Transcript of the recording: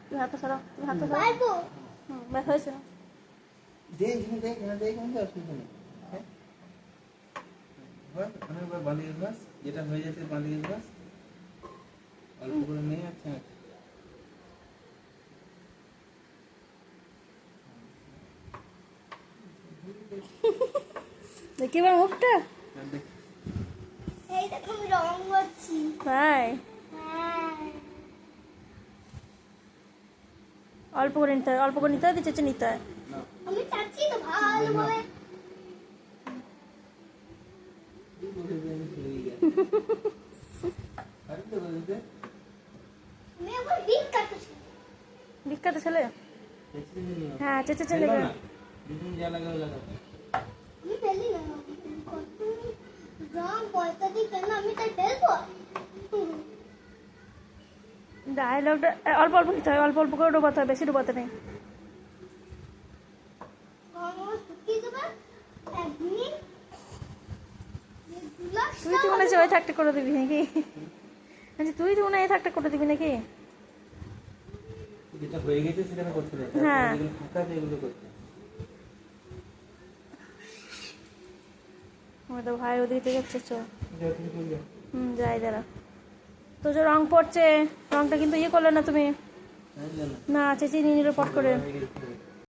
তুমি হাতটা সরাও, তুমি হাতটা সরাও। ব্যাস হয়েছে। বালির ঘাস যেটা হয়ে যাচ্ছে, বালির ঘাস অল্প করে নিয়ে আচ্ছা দেখি এবার মুখটা। এই দেখো আমি রং করছি। তাই অল্প করে নিতে হয়, অল্প করে নিতে হয়, চেঁচে নিতে হয়। আমি চাচ্ছি তো ভালোভাবে। আমি আবার বিট কাটছি। বিখ্যাত ছেলে। হ্যাঁ চেঁচে চেলে যা লাগাও লাগাও। আমি ফেলি না, রং পয়সা দিই কেন আমি তাই ফেলবো? ডায়লগটা অল্প অল্প নিতে হয়, অল্প অল্প করে ডোবাতে হয়, বেশি ডোবাতে নেই। শুকিয়ে দেবে একদিন। তুই তো মনে হচ্ছে ওই থাকতে করে দিবি নাকি? তুই তো মনে হয় এই থাকতে করে দিবি নাকি? যেটা হয়ে গেছে সেটা করতে হবে। হ্যাঁ যেগুলো ফাঁকা আছে এগুলো করতে হবে। আমার তো ভাই ওদিকে যাচ্ছে, চল। যাই দাঁড়া। তো যে রং পড়ছে, রংটা কিন্তু ইয়ে করলে না তুমি? না চেঁচিয়ে নিয়ে নিল পট করে।